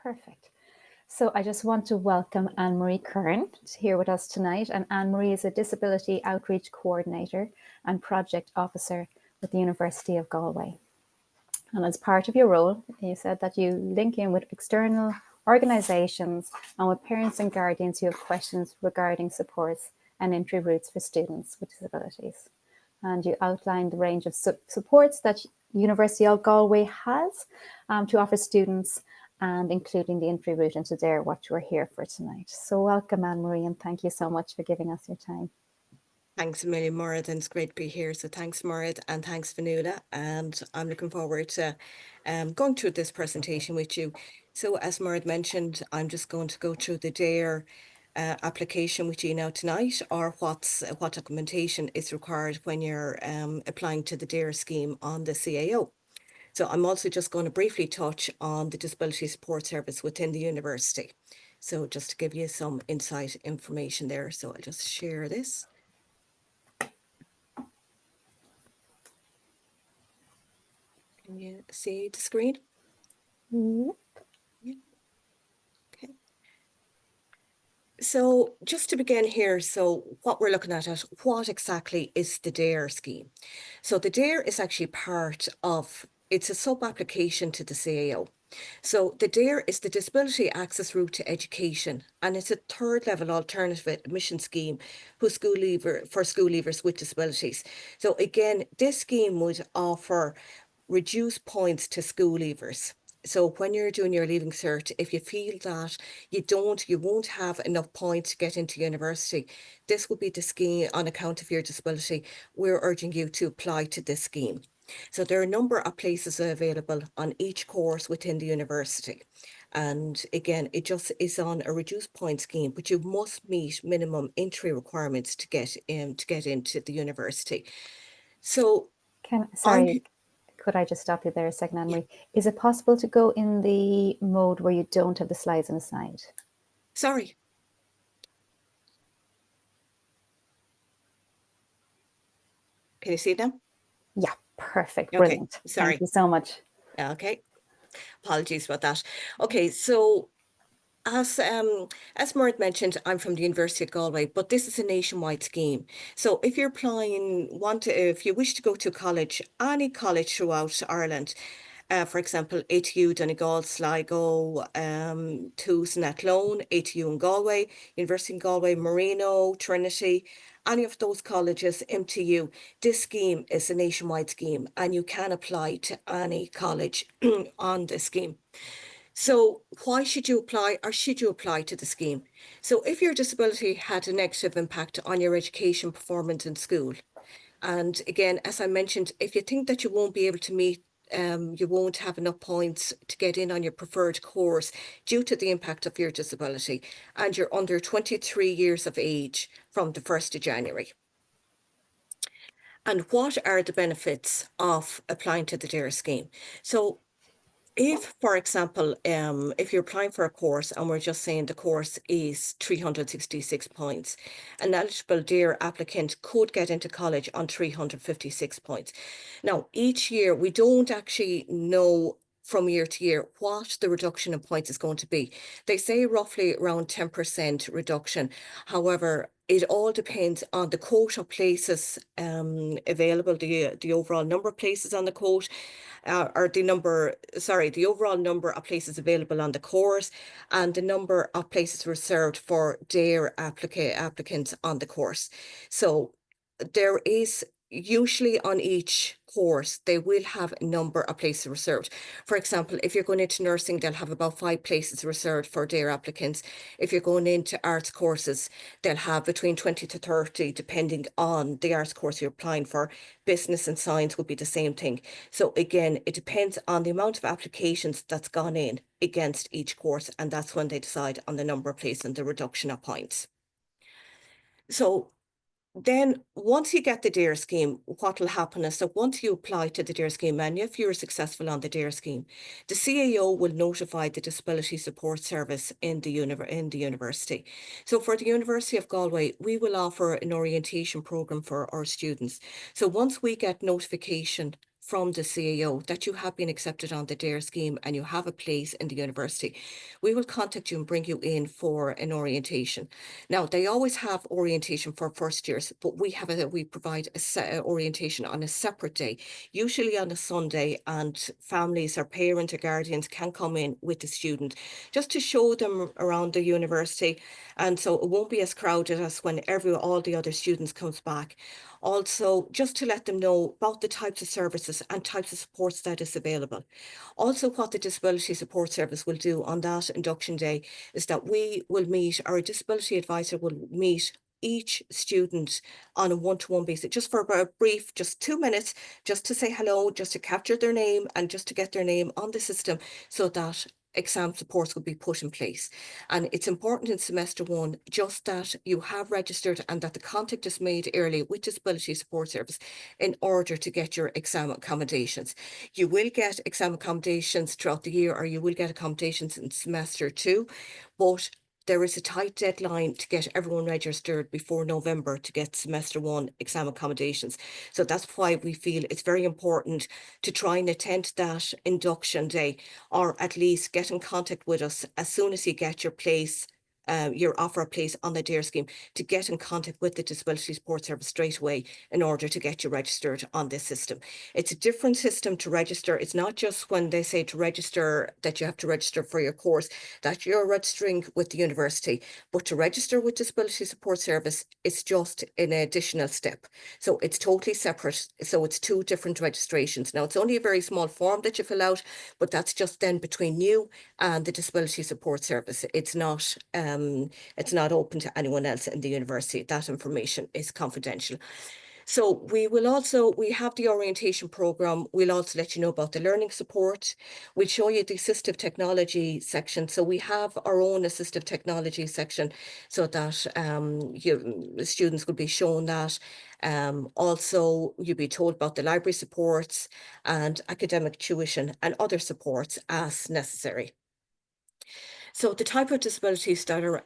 Perfect. So I just want to welcome Ann Marie Curran here with us tonight. And Ann Marie is a Disability Outreach Coordinator and Project Officer with the University of Galway. And as part of your role, you said that you link in with external organisations and with parents and guardians who have questions regarding supports and entry routes for students with disabilities. And you outlined the range of supports that University of Galway has to offer students, and including the entry route into DARE, what we're here for tonight. So welcome, Ann Marie, and thank you so much for giving us your time. Thanks a million, Morid, and it's great to be here. So thanks, Morid, and thanks, Vanula. And I'm looking forward to going through this presentation with you. So as Morid mentioned, I'm just going to go through the DARE application with you now tonight, or what documentation is required when you're applying to the DARE scheme on the CAO. So I'm also just going to briefly touch on the disability support service within the university. So just to give you some insight information there. So I'll just share this. Can you see the screen? Yep. Yeah. Okay. So just to begin here, so what we're looking at, what exactly is the DARE scheme? So the DARE is actually part of, it's a sub-application to the CAO. So the DARE is the Disability Access Route to Education, and it's a third level alternative admission scheme for school leavers with disabilities. So again, this scheme would offer reduced points to school leavers. So when you're doing your leaving cert, if you feel that you won't have enough points to get into university, this would be the scheme on account of your disability. We're urging you to apply to this scheme. So there are a number of places available on each course within the university. And again, it just is on a reduced point scheme, but you must meet minimum entry requirements to get into the university. So could I just stop you there a second, Anne Marie? Yeah. Is it possible to go in the mode where you don't have the slides on the side? Sorry. Can you see it now? Yeah, perfect. Okay. Brilliant. Sorry. Thank you so much. Okay. Apologies about that. Okay, so as Morid mentioned, I'm from the University of Galway, but this is a nationwide scheme. So if you're if you wish to go to college, any college throughout Ireland, for example, ATU, Donegal, Sligo, TUS in Athlone, ATU in Galway, University in Galway, Marino, Trinity, any of those colleges, MTU, this scheme is a nationwide scheme and you can apply to any college on this scheme. So why should you apply, or should you apply to the scheme? So if your disability had a negative impact on your education performance in school, and again, as I mentioned, if you think that you won't be able to meet, you won't have enough points to get in on your preferred course due to the impact of your disability, and you're under 23 years of age from the 1st of January. And what are the benefits of applying to the DARE scheme? So if, for example, if you're applying for a course and we're just saying the course is 366 points, an eligible DARE applicant could get into college on 356 points. Now, each year, we don't actually know from year to year what the reduction in points is going to be. They say roughly around 10% reduction. However, it all depends on the quota of places available, the overall number of places on the quote, or the overall number of places available on the course, and the number of places reserved for DARE applicants on the course. So there is usually on each course, they will have a number of places reserved. For example, if you're going into nursing, they'll have about 5 places reserved for DARE applicants. If you're going into arts courses, they'll have between 20 to 30, depending on the arts course you're applying for. Business and science would be the same thing. So again, it depends on the amount of applications that's gone in against each course, and that's when they decide on the number of places and the reduction of points. So then once you get the DARE scheme, what will happen is that once you apply to the DARE scheme, and if you're successful on the DARE scheme, the CAO will notify the Disability Support Service in the university. So for the University of Galway, we will offer an orientation programme for our students. So once we get notification from the CAO that you have been accepted on the DARE scheme and you have a place in the university, we will contact you and bring you in for an orientation. Now, they always have orientation for first years, but we provide orientation on a separate day, usually on a Sunday, and families or parents or guardians can come in with the student just to show them around the university. And so it won't be as crowded as when all the other students comes back. Also, just to let them know about the types of services and types of supports that is available. Also, what the Disability Support Service will do on that induction day is that our disability advisor will meet each student on a one-to-one basis, just for a brief, just 2 minutes, just to say hello, just to capture their name and just to get their name on the system so that exam supports will be put in place. And it's important in semester one just that you have registered and that the contact is made early with Disability Support Service in order to get your exam accommodations. You will get exam accommodations throughout the year, or you will get accommodations in semester two, but there is a tight deadline to get everyone registered before November to get semester one exam accommodations. So that's why we feel it's very important to try and attend that induction day, or at least get in contact with us as soon as you get your place, your offer a place on the DARE scheme, to get in contact with the Disability Support Service straight away in order to get you registered on this system. It's a different system to register. It's not just when they say to register that you have to register for your course, that you're registering with the university, but to register with Disability Support Service, it's just an additional step. So it's totally separate. So it's two different registrations. Now, it's only a very small form that you fill out, but that's just then between you and the Disability Support Service. It's not open to anyone else in the university. That information is confidential. So we have the orientation program. We'll also let you know about the learning support. We'll show you the assistive technology section. So we have our own assistive technology section so that students will be shown that. Also, you'll be told about the library supports and academic tuition and other supports as necessary. So the type of disabilities that are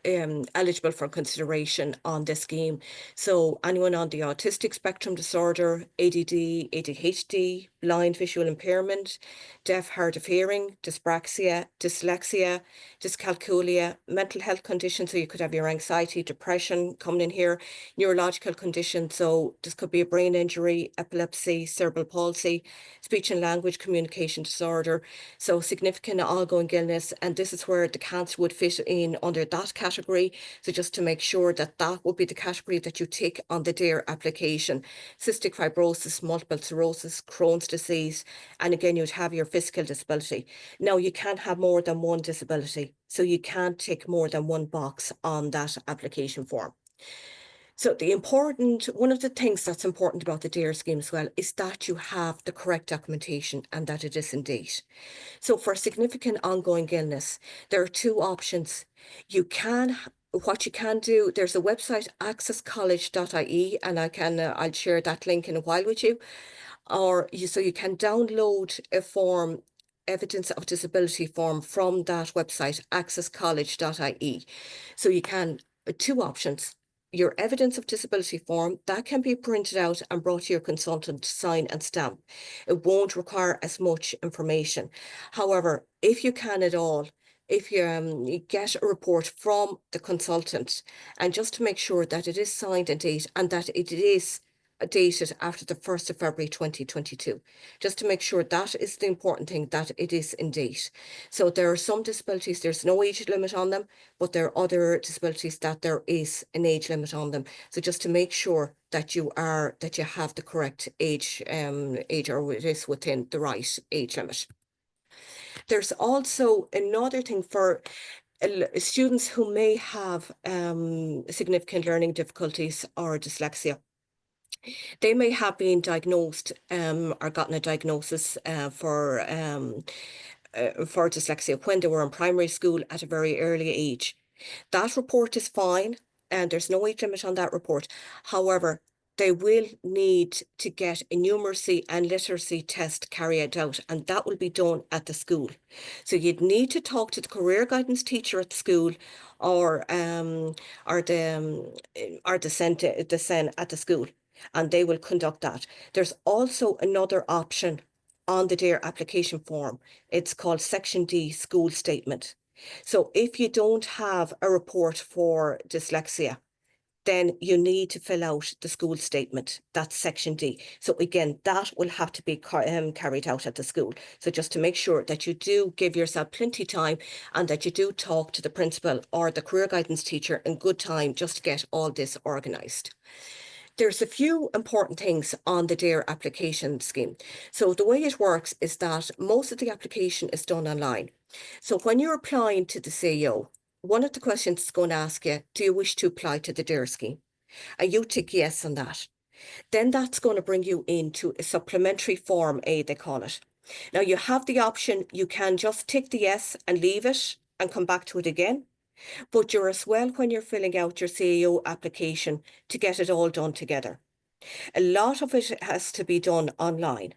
eligible for consideration on this scheme. So anyone on the autistic spectrum disorder, ADD, ADHD, blind visual impairment, deaf, hard of hearing, dyspraxia, dyslexia, dyscalculia, mental health conditions. So you could have your anxiety, depression coming in here, neurological conditions. So this could be a brain injury, epilepsy, cerebral palsy, speech and language communication disorder. So significant ongoing illness. And this is where the cancer would fit in under that category. So just to make sure that that would be the category that you tick on the DARE application. Cystic fibrosis, multiple sclerosis, Crohn's disease, and again, you'd have your physical disability. Now, you can't have more than one disability, so you can't tick more than one box on that application form. So one of the things that's important about the DARE scheme as well is that you have the correct documentation and that it is in date. So for significant ongoing illness, there are two options. What you can do, there's a website, accesscollege.ie, and I'll share that link in a while with you. So you can download a form, evidence of disability form, from that website, accesscollege.ie. So you can, two options. Your evidence of disability form, that can be printed out and brought to your consultant to sign and stamp. It won't require as much information. However, if you can at all, if you get a report from the consultant, and just to make sure that it is signed and dated and that it is dated after the 1st of February 2022, just to make sure that is the important thing, that it is in date. So there are some disabilities, there's no age limit on them, but there are other disabilities that there is an age limit on them. So just to make sure that you have the correct age, or it is within the right age limit. There's also another thing for students who may have significant learning difficulties or dyslexia. They may have been diagnosed or gotten a diagnosis for dyslexia when they were in primary school at a very early age. That report is fine, and there's no age limit on that report. However, they will need to get a numeracy and literacy test carried out, and that will be done at the school. So you'd need to talk to the career guidance teacher at the school, or the SEN at the school, and they will conduct that. There's also another option on the DARE application form. It's called Section D, School Statement. So if you don't have a report for dyslexia, then you need to fill out the school statement. That's Section D. So again, that will have to be carried out at the school. So just to make sure that you do give yourself plenty of time and that you do talk to the principal or the career guidance teacher in good time just to get all this organised. There's a few important things on the DARE application scheme. So the way it works is that most of the application is done online. So when you're applying to the CEO, one of the questions it's going to ask you, do you wish to apply to the DARE scheme? And you tick yes on that. Then that's going to bring you into a supplementary Form A, they call it. Now you have the option, you can just tick the yes and leave it and come back to it again. But you're as well when you're filling out your CEO application to get it all done together. A lot of it has to be done online.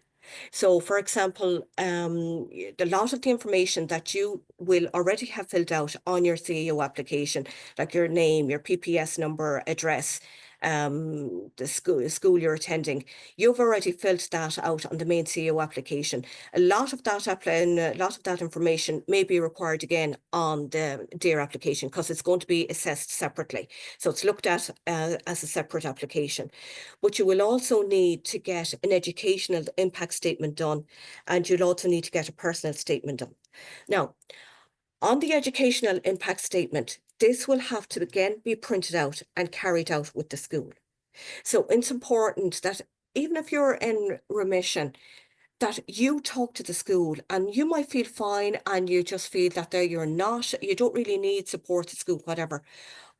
So, for example, a lot of the information that you will already have filled out on your CEO application, like your name, your PPS number, address, the school you're attending, you've already filled that out on the main CEO application. A lot of that information may be required again on the DARE application because it's going to be assessed separately. So it's looked at as a separate application. But you will also need to get an educational impact statement done, and you'll also need to get a personal statement done. Now, on the educational impact statement, this will have to again be printed out and carried out with the school. So it's important that even if you're in remission, that you talk to the school, and you might feel fine and you just feel that you don't really need support at school, whatever,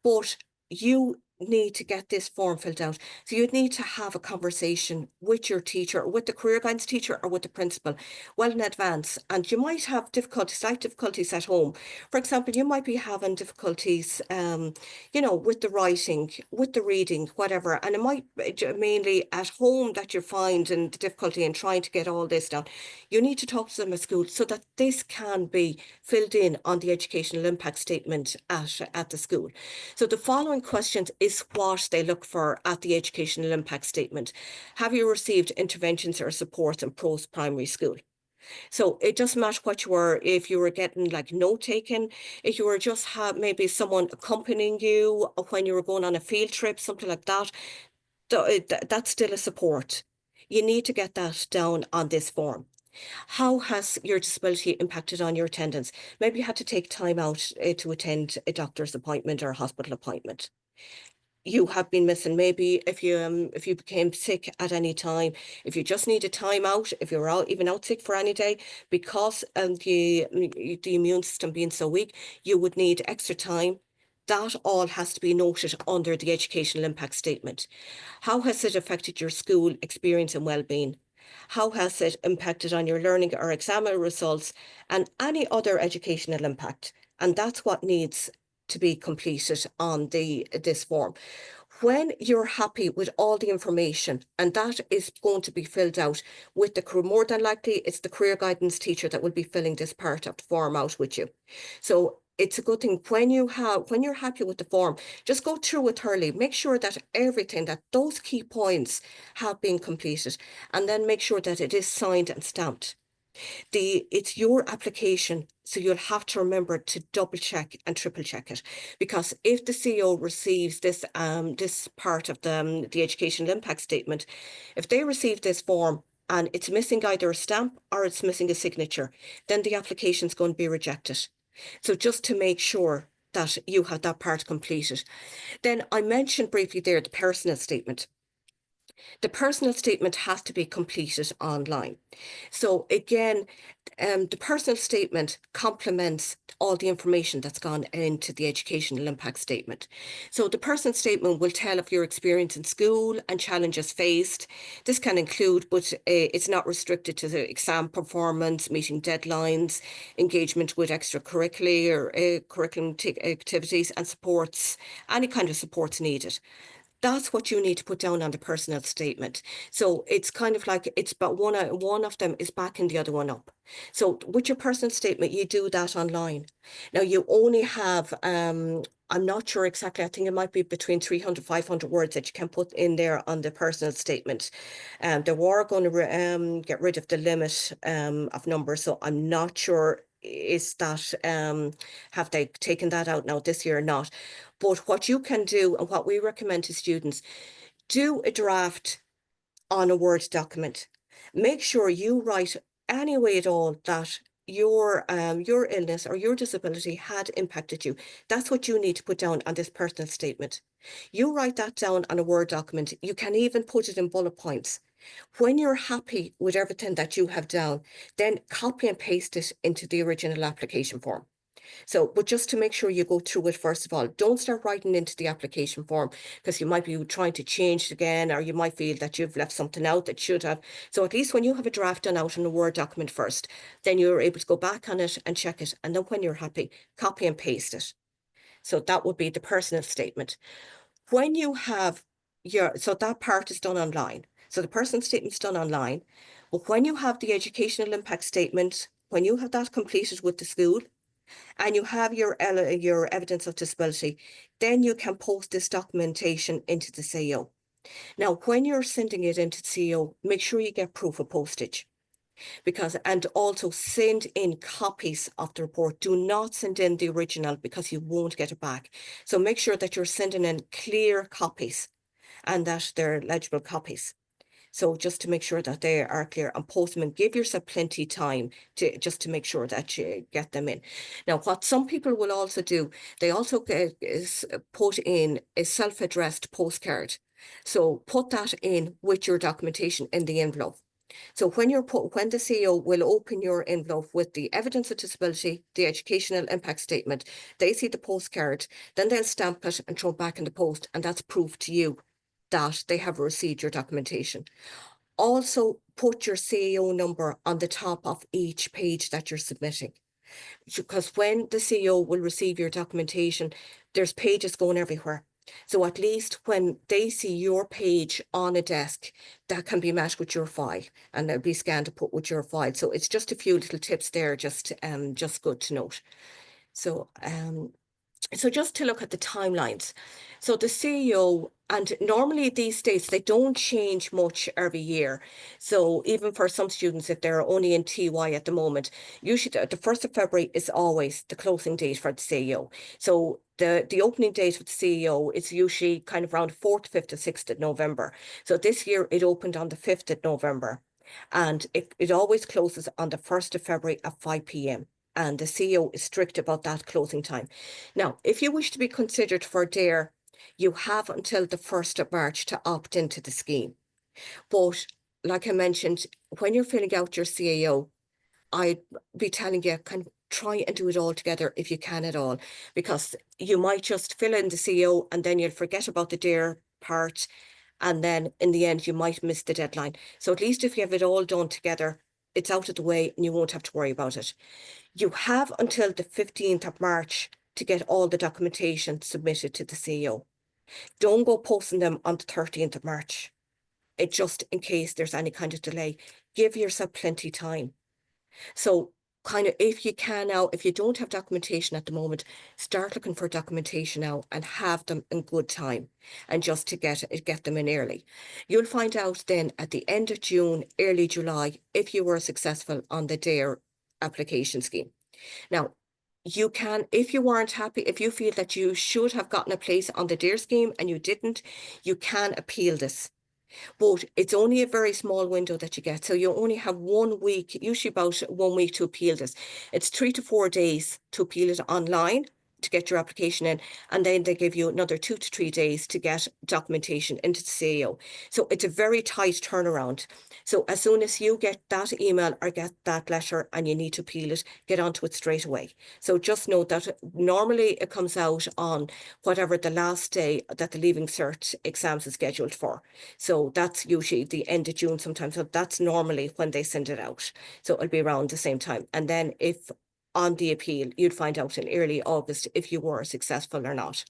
but you need to get this form filled out. So you'd need to have a conversation with your teacher, or with the career guidance teacher, or with the principal well in advance. And you might have slight difficulties at home. For example, you might be having difficulties, with the writing, with the reading, whatever. And it might be mainly at home that you're finding the difficulty in trying to get all this done. You need to talk to them at school so that this can be filled in on the educational impact statement at the school. So the following questions is what they look for at the educational impact statement. Have you received interventions or supports in post-primary school? So it doesn't matter what you were, if you were getting like note taken, if you were just have maybe someone accompanying you when you were going on a field trip, something like that, that's still a support. You need to get that down on this form. How has your disability impacted on your attendance? Maybe you had to take time out to attend a doctor's appointment or a hospital appointment. You have been missing. Maybe if you became sick at any time, if you just need a time out, if you're even out sick for any day, because of the immune system being so weak, you would need extra time. That all has to be noted under the educational impact statement. How has it affected your school experience and well-being? How has it impacted on your learning or exam results and any other educational impact? And that's what needs to be completed on this form. When you're happy with all the information, and that is going to be filled out with more than likely it's the career guidance teacher that will be filling this part of the form out with you. So it's a good thing when you're happy with the form, just go through it thoroughly, make sure that those key points have been completed, and then make sure that it is signed and stamped. It's your application, so you'll have to remember to double check and triple check it, because if the CEO receives this part of the educational impact statement, if they receive this form and it's missing either a stamp or it's missing a signature, then the application is going to be rejected. So just to make sure that you have that part completed. Then I mentioned briefly there the personal statement. The personal statement has to be completed online. So again, the personal statement complements all the information that's gone into the educational impact statement. So the personal statement will tell of your experience in school and challenges faced. This can include, but it's not restricted to the exam performance, meeting deadlines, engagement with extracurricular curriculum activities and supports, any kind of supports needed. That's what you need to put down on the personal statement. So it's kind of like it's but one of them is backing the other one up. So with your personal statement, you do that online. Now you only have I'm not sure exactly. I think it might be between 300, 500 words that you can put in there on the personal statement. They were going to get rid of the limit of numbers, so I'm not sure is that have they taken that out now this year or not. But what you can do and what we recommend to students, do a draft on a Word document. Make sure you write any way at all that your illness or your disability had impacted you. That's what you need to put down on this personal statement. You write that down on a Word document. You can even put it in bullet points. When you're happy with everything that you have down, then copy and paste it into the original application form. So, but just to make sure you go through it first of all, don't start writing into the application form because you might be trying to change it again, or you might feel that you've left something out that should have. So at least when you have a draft done out in a Word document first, then you're able to go back on it and check it. And then when you're happy, copy and paste it. So that would be the personal statement. When you have so that part is done online. So the personal statement's done online. But when you have the educational impact statement, when you have that completed with the school, and you have your evidence of disability, then you can post this documentation into the CEO. Now, when you're sending it into the CEO, make sure you get proof of postage, and also send in copies of the report. Do not send in the original because you won't get it back. So make sure that you're sending in clear copies and that they're legible copies. So just to make sure that they are clear, and post them and give yourself plenty time to just to make sure that you get them in. Now, what some people will also do, they also put in a self-addressed postcard. So put that in with your documentation in the envelope. So when the CEO will open your envelope with the evidence of disability, the educational impact statement, they see the postcard, then they'll stamp it and throw it back in the post, and that's proof to you that they have received your documentation. Also, put your CEO number on the top of each page that you're submitting. Because when the CEO will receive your documentation, there's pages going everywhere. So at least when they see your page on a desk, that can be matched with your file, and it'll be scanned to put with your file. So it's just a few little tips there, just good to note. So so just to look at the timelines. So the CEO, and normally these days, they don't change much every year. So even for some students, if they're only in TY at the moment, usually the 1st of February is always the closing date for the CEO. So the opening date with the CEO is usually kind of around 4th, 5th, or 6th of November. So this year it opened on the 5th of November. And it always closes on the 1st of February at 5 p.m. And the CEO is strict about that closing time. Now, if you wish to be considered for DARE, you have until the 1st of March to opt into the scheme. But like I mentioned, when you're filling out your CAO, I'd be telling you, kind of try and do it all together if you can at all, because you might just fill in the CEO and then you'll forget about the DARE part. And then in the end, you might miss the deadline. So at least if you have it all done together, it's out of the way and you won't have to worry about it. You have until the 15th of March to get all the documentation submitted to the CEO. Don't go posting them on the 13th of March. It just in case there's any kind of delay. Give yourself plenty time. So kind of if you can now, if you don't have documentation at the moment, start looking for documentation now and have them in good time, and just to get them in early. You'll find out then at the end of June, early July, if you were successful on the DARE application scheme. Now, you can, if you weren't happy, if you feel that you should have gotten a place on the DARE scheme and you didn't, you can appeal this. But it's only a very small window that you get. So you only have 1 week, usually about 1 week to appeal this. It's 3 to 4 days to appeal it online to get your application in. And then they give you another 2 to 3 days to get documentation into the CEO. So it's a very tight turnaround. So as soon as you get that email or get that letter and you need to appeal it, get onto it straight away. So just know that normally it comes out on whatever the last day that the Leaving Cert exams is scheduled for. So that's usually the end of June sometimes. So that's normally when they send it out. So it'll be around the same time. And then if on the appeal, you'd find out in early August if you were successful or not.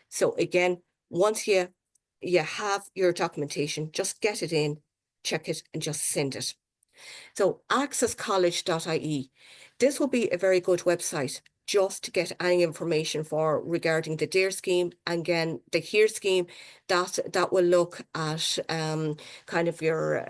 So again, once you you have your documentation, just get it in, check it, and just send it. So accesscollege.ie, this will be a very good website just to get any information for regarding the DARE scheme, and again the HERE scheme that will look at kind of your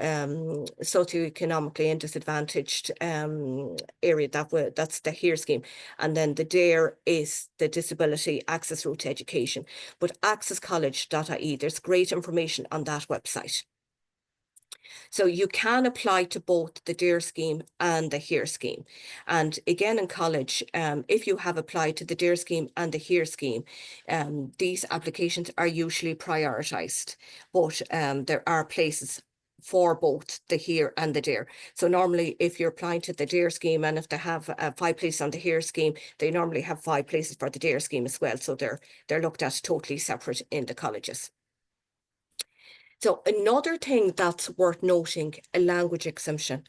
socioeconomically and disadvantaged area. That's the HERE scheme, and then the DARE is the disability access route to education. But accesscollege.ie, there's great information on that website. So you can apply to both the DARE scheme and the HERE scheme. And again, in college, if you have applied to the DARE scheme and the HERE scheme, these applications are usually prioritised. But there are places for both the HERE and the DARE. So normally if you're applying to the DARE scheme, and if they have 5 places on the HERE scheme, they normally have 5 places for the DARE scheme as well. So they're looked at totally separate in the colleges. So another thing that's worth noting, a language exemption.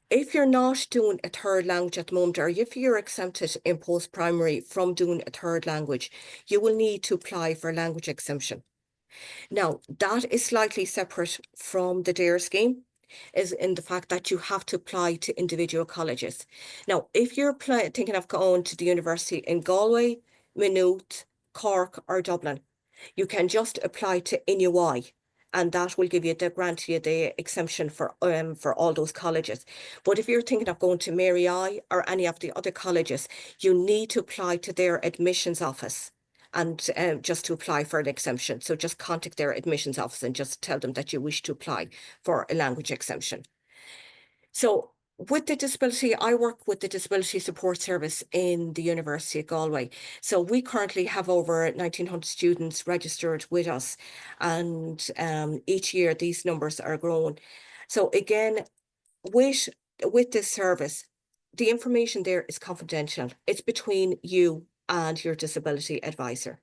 If you're not doing a third language at the moment, or if you're exempted in post-primary from doing a third language, you will need to apply for a language exemption. Now, that is slightly separate from the DARE scheme, is in the fact that you have to apply to individual colleges. Now, if you're thinking of going to the university in Galway, Maynooth, Cork, or Dublin, you can just apply to NUI, and that will give you grant you the exemption for all those colleges. But if you're thinking of going to Mary I or any of the other colleges, you need to apply to their admissions office, and just to apply for an exemption. So just contact their admissions office and just tell them that you wish to apply for a language exemption. So with the disability, I work with the Disability Support Service in the University of Galway. So we currently have over 1,900 students registered with us, and each year these numbers are growing. So again, with this service, the information there is confidential. It's between you and your disability advisor.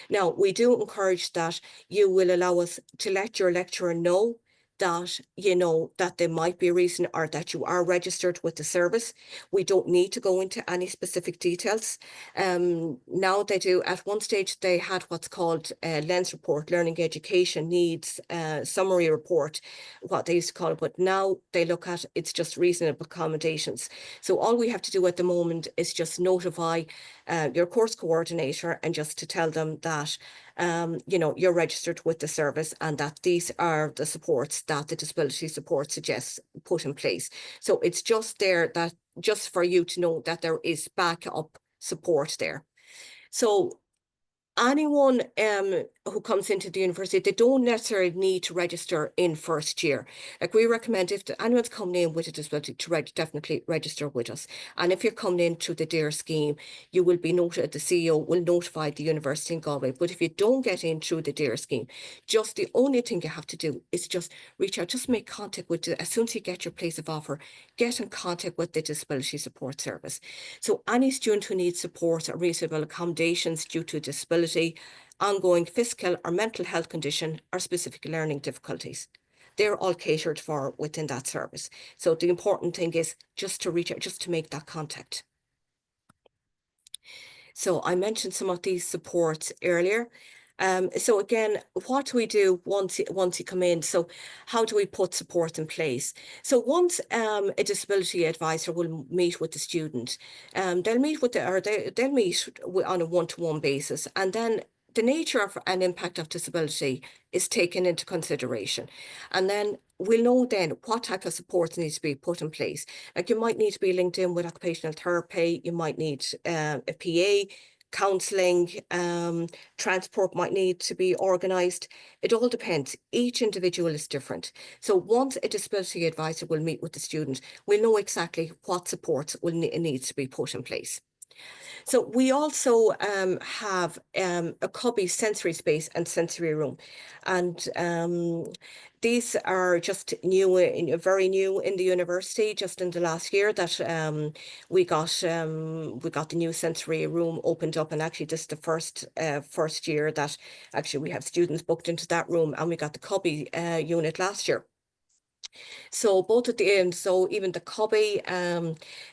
Now, we do encourage that you will allow us to let your lecturer know that you know that there might be a reason, or that you are registered with the service. We don't need to go into any specific details. Now they do, at one stage they had what's called a LENS report, Learning Education Needs Summary Report, what they used to call it, but now they look at it's just reasonable accommodations. So all we have to do at the moment is just notify your course coordinator, and just to tell them that you know, you're registered with the service, and that these are the supports that the disability support suggests put in place. So it's just there, that just for you to know that there is backup support there. So anyone who comes into the university, they don't necessarily need to register in first year. Like, we recommend, if anyone's coming in with a disability, to definitely register with us. And if you're coming in through the DARE scheme, you will be notified, the CEO will notify the university in Galway. But if you don't get in through the DARE scheme, just the only thing you have to do is just reach out, just make contact with as soon as you get your place of offer, get in contact with the Disability Support Service. So any student who needs support or reasonable accommodations due to disability, ongoing physical or mental health condition, or specific learning difficulties, they're all catered for within that service. So the important thing is just to reach out, just to make that contact. So I mentioned some of these supports earlier. So again, what do we do once you come in? So how do we put support in place? So once a disability advisor will meet with the student, they'll meet with they'll meet on a one-to-one basis, and then the nature of an impact of disability is taken into consideration. And then we'll know then what type of supports needs to be put in place. Like, you might need to be linked in with occupational therapy, you might need a PA, counselling, transport might need to be organised. It all depends. Each individual is different. So once a disability advisor will meet with the student, we'll know exactly what supports needs to be put in place. So we also have a cubby sensory space and sensory room, and these are just new, very new in the university. Just in the last year that we got the new sensory room opened up, and actually this is the first year that actually we have students booked into that room, and we got the cubby unit last year. So both at the end, so even the cubby,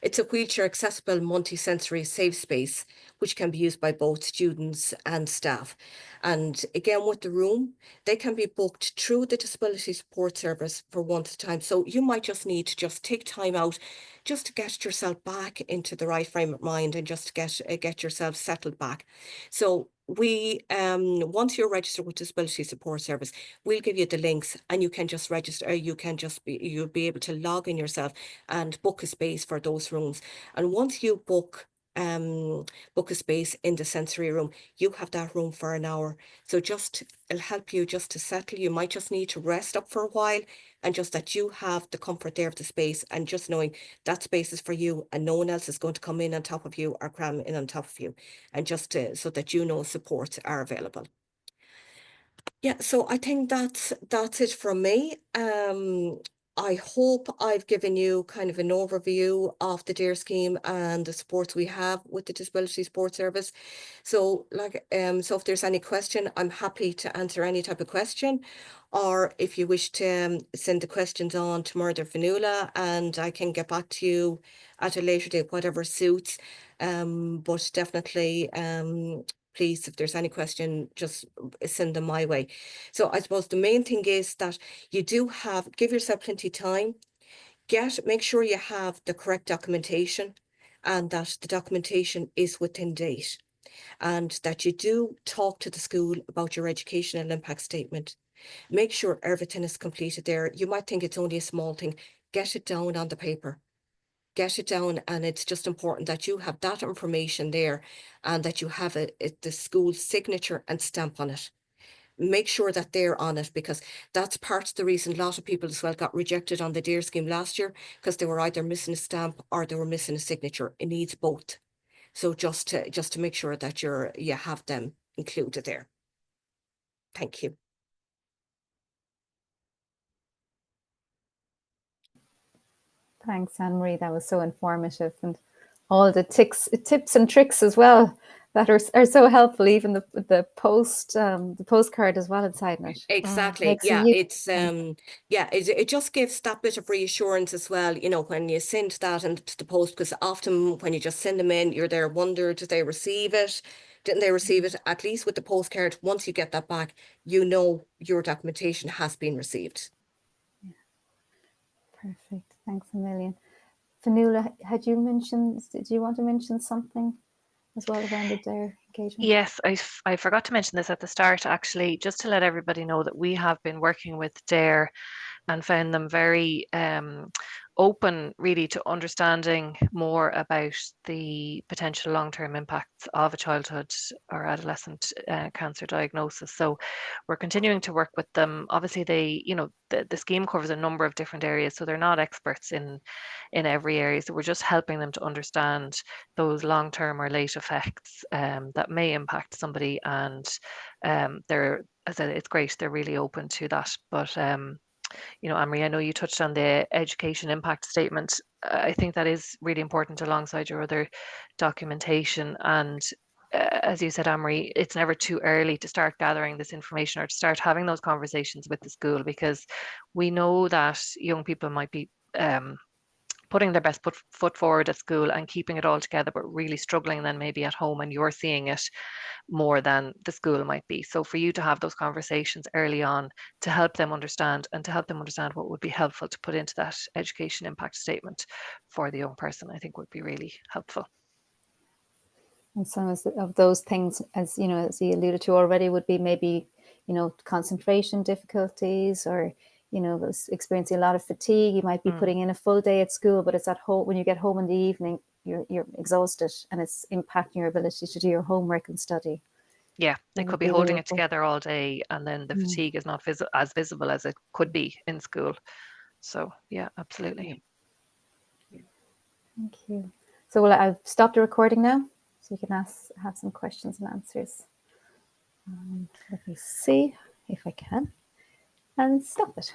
it's a wheelchair accessible multi-sensory safe space, which can be used by both students and staff. And again, with the room, they can be booked through the Disability Support Service for one at a time. So you might just need to just take time out just to get yourself back into the right frame of mind and just get yourself settled back. So we, once you're registered with Disability Support Service, we'll give you the links and you can just register, you'll be able to log in yourself and book a space for those rooms. And once you book a space in the sensory room, you have that room for an hour. So it'll help you just to settle. You might just need to rest up for a while, and just that you have the comfort there of the space, and just knowing that space is for you and no one else is going to come in on top of you or cram in on top of you, and just so that you know supports are available. Yeah, so I think that's it from me. I hope I've given you kind of an overview of the DARE scheme and the supports we have with the Disability Support Service. So so if there's any question, I'm happy to answer any type of question, or if you wish to send the questions on to Murder Fanula, and I can get back to you at a later date, whatever suits. But definitely, please, if there's any question, just send them my way. So I suppose the main thing is that you do give yourself plenty of time, make sure you have the correct documentation and that the documentation is within date, and that you do talk to the school about your educational impact statement. Make sure everything is completed there. You might think it's only a small thing. Get it down on the paper. Get it down, and it's just important that you have that information there and that you have the school's signature and stamp on it. Make sure that they're on it, because that's part of the reason a lot of people as well got rejected on the DARE scheme last year, because they were either missing a stamp or they were missing a signature. It needs both. So just to make sure that you have them included there. Thank you. Thanks, Anne Marie. That was so informative, and all the tips and tricks as well that are so helpful. Even the postcard as well inside it. Exactly. Makes Yeah, a it's it just gives that bit of reassurance as well, when you send that into the post, because often when you just send them in, you're there, wonder, did they receive it? Didn't they receive it? At least with the postcard, once you get that back, you know your documentation has been received. Perfect. Thanks a million. Fanula, did you want to mention something as well around the DARE engagement? Yes, I forgot to mention this at the start, actually, just to let everybody know that we have been working with DARE and found them very open, really, to understanding more about the potential long-term impacts of a childhood or adolescent cancer diagnosis. So we're continuing to work with them. Obviously, the scheme covers a number of different areas, so they're not experts in every area. So we're just helping them to understand those long-term or late effects that may impact somebody, and they're, as I said, it's great. They're really open to that, but Anne Marie, I know you touched on the education impact statement. I think that is really important alongside your other documentation. And as you said, Anne Marie, it's never too early to start gathering this information or to start having those conversations with the school, because we know that young people might be putting their best foot forward at school and keeping it all together, but really struggling then maybe at home, and you're seeing it more than the school might be. So for you to have those conversations early on to help them understand, and to help them understand what would be helpful to put into that education impact statement for the young person, I think would be really helpful. And some of those things, as you alluded to already, would be maybe, concentration difficulties, or, experiencing a lot of fatigue. You might be putting in a full day at school, but it's at home. When you get home in the evening, you're exhausted, and it's impacting your ability to do your homework and study. Yeah, they could be holding it together all day, and then the fatigue is not as visible as it could be in school. So yeah, absolutely. Thank you. So I've stopped the recording now, so you can have some questions and answers. Let me see if I can, and stop it.